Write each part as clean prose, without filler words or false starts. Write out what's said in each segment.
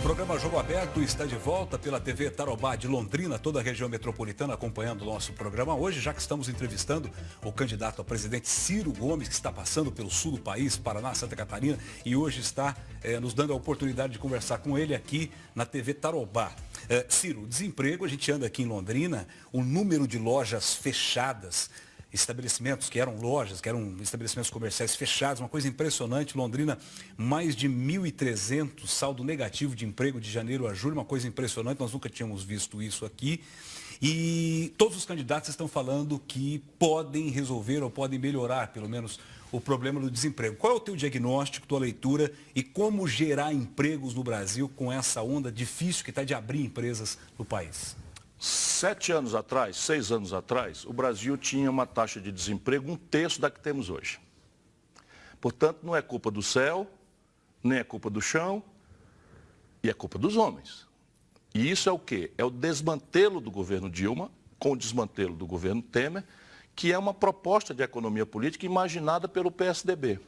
Programa Jogo Aberto está de volta pela TV Tarobá de Londrina, toda a região metropolitana acompanhando o nosso programa hoje, já que estamos entrevistando o candidato a presidente Ciro Gomes, que está passando pelo sul do país, Paraná, Santa Catarina, e hoje está nos dando a oportunidade de conversar com ele aqui na TV Tarobá. Ciro, desemprego, a gente anda aqui em Londrina, o número de lojas fechadas, estabelecimentos que eram lojas, que eram estabelecimentos comerciais fechados, uma coisa impressionante. Londrina, mais de 1.300 saldo negativo de emprego de janeiro a julho, uma coisa impressionante, nós nunca tínhamos visto isso aqui. E todos os candidatos estão falando que podem resolver ou podem melhorar, pelo menos, o problema do desemprego. Qual é o teu diagnóstico, tua leitura e como gerar empregos no Brasil com essa onda difícil que está de abrir empresas no país? 7 anos atrás, 6 anos atrás, o Brasil tinha uma taxa de desemprego 1/3 da que temos hoje. Portanto, não é culpa do céu, nem é culpa do chão, e é culpa dos homens. E isso é o quê? É o desmantelo do governo Dilma com o desmantelo do governo Temer, que é uma proposta de economia política imaginada pelo PSDB.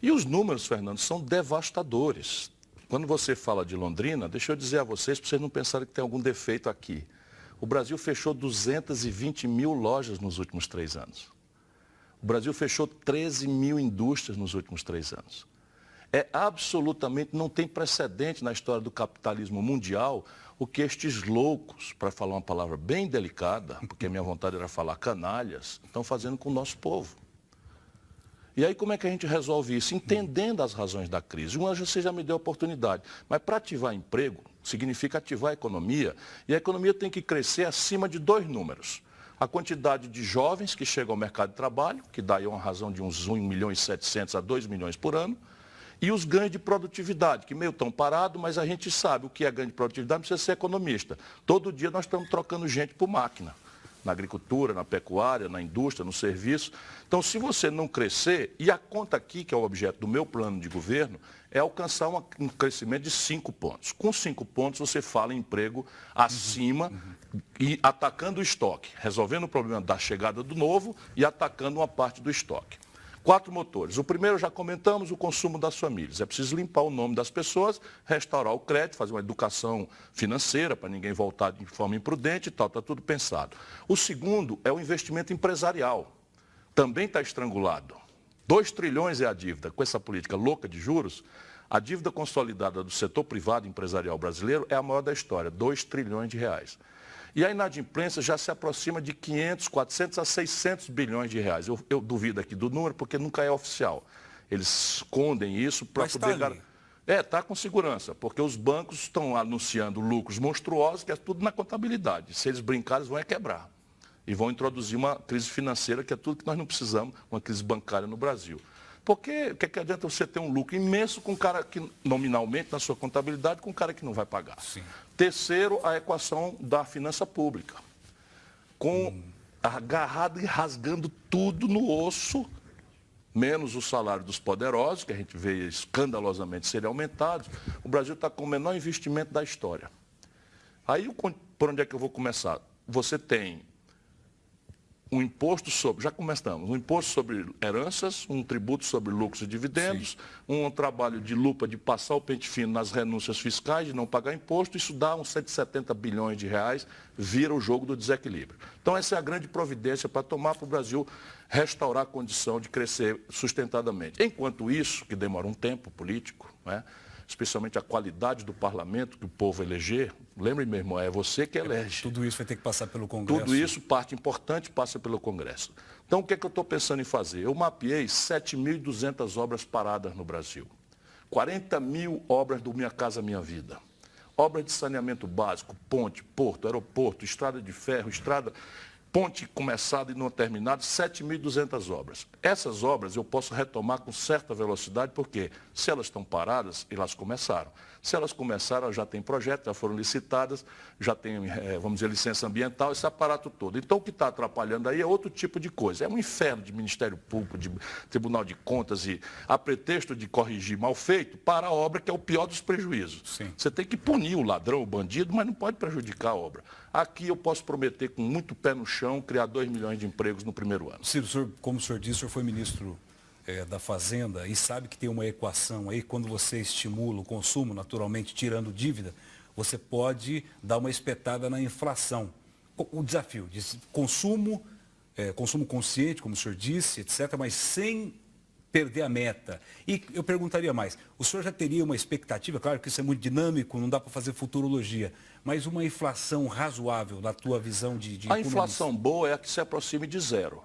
E os números, Fernando, são devastadores. Quando você fala de Londrina, deixa eu dizer a vocês, para vocês não pensarem que tem algum defeito aqui. O Brasil fechou 220 mil lojas nos últimos 3 anos. O Brasil fechou 13 mil indústrias nos últimos 3 anos. É absolutamente, não tem precedente na história do capitalismo mundial o que estes loucos, para falar uma palavra bem delicada, porque a minha vontade era falar canalhas, estão fazendo com o nosso povo. E aí como é que a gente resolve isso? Entendendo as razões da crise. Você já me deu a oportunidade, mas para ativar emprego, significa ativar a economia, e a economia tem que crescer acima de 2 números. A quantidade de jovens que chegam ao mercado de trabalho, que dá aí uma razão de uns 1.700.000 a 2 milhões por ano, e os ganhos de produtividade, que meio estão parados, mas a gente sabe o que é ganho de produtividade, não precisa ser economista. Todo dia nós estamos trocando gente por máquina. Na agricultura, na pecuária, na indústria, no serviço. Então, se você não crescer, e a conta aqui, que é o objeto do meu plano de governo, é alcançar um crescimento de 5 pontos. Com 5 pontos, você fala em emprego acima e atacando o estoque, resolvendo o problema da chegada do novo e atacando uma parte do estoque. 4 motores. O primeiro, já comentamos, o consumo das famílias. É preciso limpar o nome das pessoas, restaurar o crédito, fazer uma educação financeira para ninguém voltar de forma imprudente e tal, está tudo pensado. O segundo é o investimento empresarial. Também está estrangulado. 2 trilhões é a dívida. Com essa política louca de juros, a dívida consolidada do setor privado empresarial brasileiro é a maior da história, 2 trilhões de reais. E a inadimplência já se aproxima de 500, 400 a 600 bilhões de reais. Eu duvido aqui do número porque nunca é oficial. Eles escondem isso para poder... Está com segurança, porque os bancos estão anunciando lucros monstruosos, que é tudo na contabilidade. Se eles brincarem, eles vão quebrar. E vão introduzir uma crise financeira, que é tudo que nós não precisamos, uma crise bancária no Brasil. Porque o que adianta você ter um lucro imenso com um cara que, nominalmente, na sua contabilidade, com um cara que não vai pagar? Sim. Terceiro, a equação da finança pública. Agarrado e rasgando tudo no osso, menos o salário dos poderosos, que a gente vê escandalosamente serem aumentados, o Brasil está com o menor investimento da história. Aí, por onde é que eu vou começar? Você tem um imposto sobre, já começamos, um imposto sobre heranças, um tributo sobre lucros e dividendos, um trabalho de lupa de passar o pente fino nas renúncias fiscais, de não pagar imposto, isso dá uns 170 bilhões de reais, vira o jogo do desequilíbrio. Então essa é a grande providência para tomar para o Brasil restaurar a condição de crescer sustentadamente. Enquanto isso, que demora um tempo político, né? Especialmente a qualidade do parlamento que o povo eleger. Lembre, meu irmão, é você que elege. Tudo isso vai ter que passar pelo Congresso. Tudo isso, parte importante, passa pelo Congresso. Então, o que é que eu estou pensando em fazer? Eu mapeei 7.200 obras paradas no Brasil. 40 mil obras do Minha Casa Minha Vida. Obras de saneamento básico, ponte, porto, aeroporto, estrada de ferro, ponte começada e não terminada, 7.200 obras. Essas obras eu posso retomar com certa velocidade, porque se elas estão paradas, elas começaram. Se elas começaram, já tem projeto, já foram licitadas, já tem, vamos dizer, licença ambiental, esse aparato todo. Então, o que está atrapalhando aí é outro tipo de coisa. É um inferno de Ministério Público, de Tribunal de Contas, e a pretexto de corrigir mal feito, para a obra, que é o pior dos prejuízos. Sim. Você tem que punir o ladrão, o bandido, mas não pode prejudicar a obra. Aqui eu posso prometer, com muito pé no chão, criar 2 milhões de empregos no primeiro ano. Ciro, como o senhor disse, o senhor foi ministro da Fazenda e sabe que tem uma equação aí, quando você estimula o consumo, naturalmente tirando dívida, você pode dar uma espetada na inflação. O desafio de consumo, consumo consciente, como o senhor disse, etc., mas sem perder a meta. E eu perguntaria mais, o senhor já teria uma expectativa, claro que isso é muito dinâmico, não dá para fazer futurologia, mas uma inflação razoável na tua visão de A inflação boa é a que se aproxime de zero.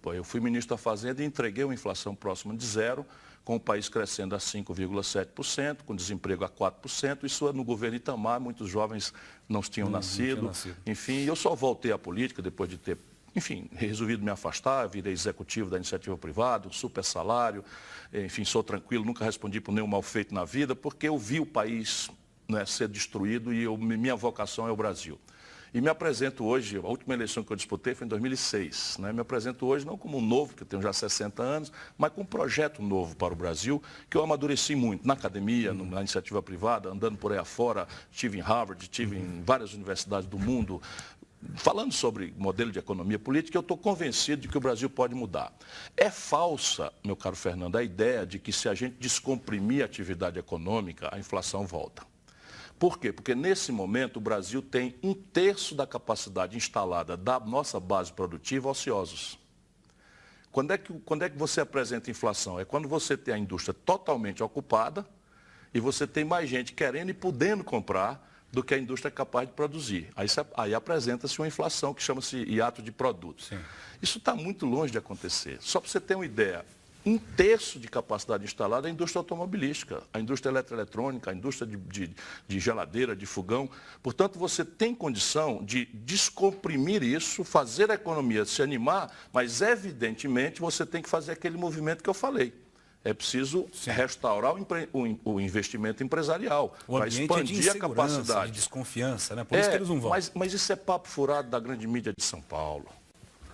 Pô, eu fui ministro da Fazenda e entreguei uma inflação próxima de zero, com o país crescendo a 5,7%, com desemprego a 4%. Isso no governo Itamar, muitos jovens não tinham nascido. Enfim, eu só voltei à política depois de ter, enfim, resolvido me afastar, virei executivo da iniciativa privada, um super salário, enfim, sou tranquilo, nunca respondi por nenhum mal feito na vida, porque eu vi o país, né, ser destruído e minha vocação é o Brasil. E me apresento hoje, a última eleição que eu disputei foi em 2006, né? Me apresento hoje não como um novo, que eu tenho já 60 anos, mas com um projeto novo para o Brasil, que eu amadureci muito na academia, na iniciativa privada, andando por aí afora, estive em Harvard, estive em várias universidades do mundo, falando sobre modelo de economia política. Eu estou convencido de que o Brasil pode mudar. É falsa, meu caro Fernando, a ideia de que se a gente descomprimir a atividade econômica, a inflação volta. Por quê? Porque nesse momento o Brasil tem 1/3 da capacidade instalada da nossa base produtiva ociosos. Quando é que você apresenta inflação? É quando você tem a indústria totalmente ocupada e você tem mais gente querendo e podendo comprar do que a indústria é capaz de produzir. Aí apresenta-se uma inflação que chama-se hiato de produtos. Sim. Isso está muito longe de acontecer. Só para você ter uma ideia, 1/3 de capacidade instalada é a indústria automobilística, a indústria eletroeletrônica, a indústria de geladeira, de fogão. Portanto, você tem condição de descomprimir isso, fazer a economia se animar, mas, evidentemente, você tem que fazer aquele movimento que eu falei. É preciso restaurar o investimento empresarial, para expandir a capacidade. De desconfiança, né? Por isso que eles não vão. Mas isso é papo furado da grande mídia de São Paulo.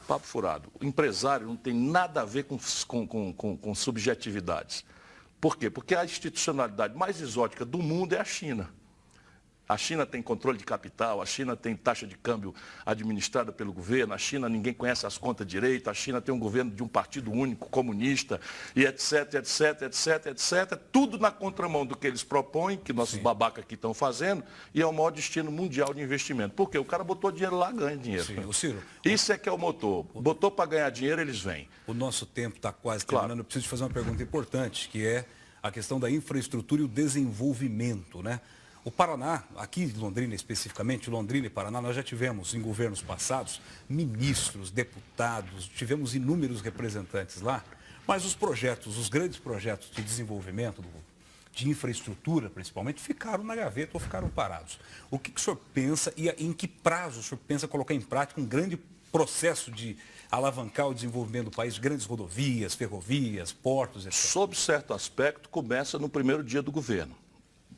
Papo furado. O empresário não tem nada a ver com subjetividades. Por quê? Porque a institucionalidade mais exótica do mundo é a China. A China tem controle de capital, a China tem taxa de câmbio administrada pelo governo, a China ninguém conhece as contas direito, a China tem um governo de um partido único, comunista, e etc, etc, etc, etc. Tudo na contramão do que eles propõem, que nossos babacas aqui estão fazendo, e é o maior destino mundial de investimento. Por quê? O cara botou dinheiro lá, ganha dinheiro. Sim, Ciro, isso é que é o motor. Botou para ganhar dinheiro, eles vêm. O nosso tempo está quase terminando. Eu preciso te fazer uma pergunta importante, que é a questão da infraestrutura e o desenvolvimento, né? O Paraná, aqui em Londrina especificamente, Londrina e Paraná, nós já tivemos em governos passados ministros, deputados, tivemos inúmeros representantes lá, mas os projetos, os grandes projetos de desenvolvimento, de infraestrutura principalmente, ficaram na gaveta ou ficaram parados. O que o senhor pensa e em que prazo o senhor pensa colocar em prática um grande processo de alavancar o desenvolvimento do país, grandes rodovias, ferrovias, portos, etc.? Sob certo aspecto, começa no primeiro dia do governo.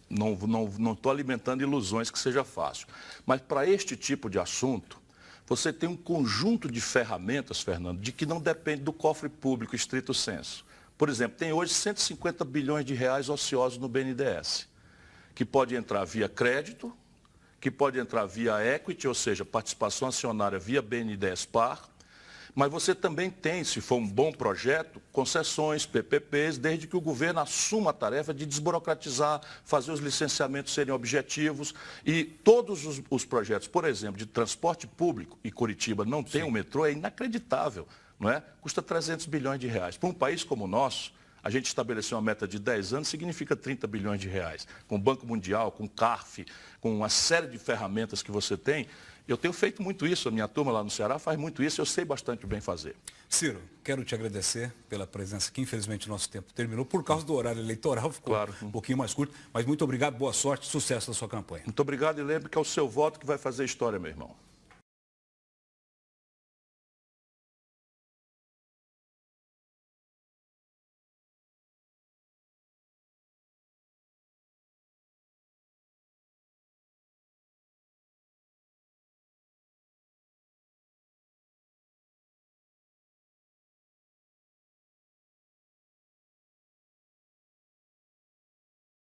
Não estou alimentando ilusões que seja fácil. Mas para este tipo de assunto, você tem um conjunto de ferramentas, Fernando, de que não depende do cofre público estrito sensu. Por exemplo, tem hoje 150 bilhões de reais ociosos no BNDES, que pode entrar via crédito, que pode entrar via equity, ou seja, participação acionária via BNDES Par. Mas você também tem, se for um bom projeto, concessões, PPPs, desde que o governo assuma a tarefa de desburocratizar, fazer os licenciamentos serem objetivos. E todos os projetos, por exemplo, de transporte público, e Curitiba não tem um metrô, é inacreditável, não é? Custa 300 bilhões de reais. Para um país como o nosso, a gente estabeleceu uma meta de 10 anos, significa 30 bilhões de reais. Com o Banco Mundial, com o CARF, com uma série de ferramentas que você tem. Eu tenho feito muito isso, a minha turma lá no Ceará faz muito isso, eu sei bastante bem fazer. Ciro, quero te agradecer pela presença aqui. Infelizmente o nosso tempo terminou por causa do horário eleitoral, ficou um pouquinho mais curto. Mas muito obrigado, boa sorte, sucesso na sua campanha. Muito obrigado e lembre que é o seu voto que vai fazer história, meu irmão.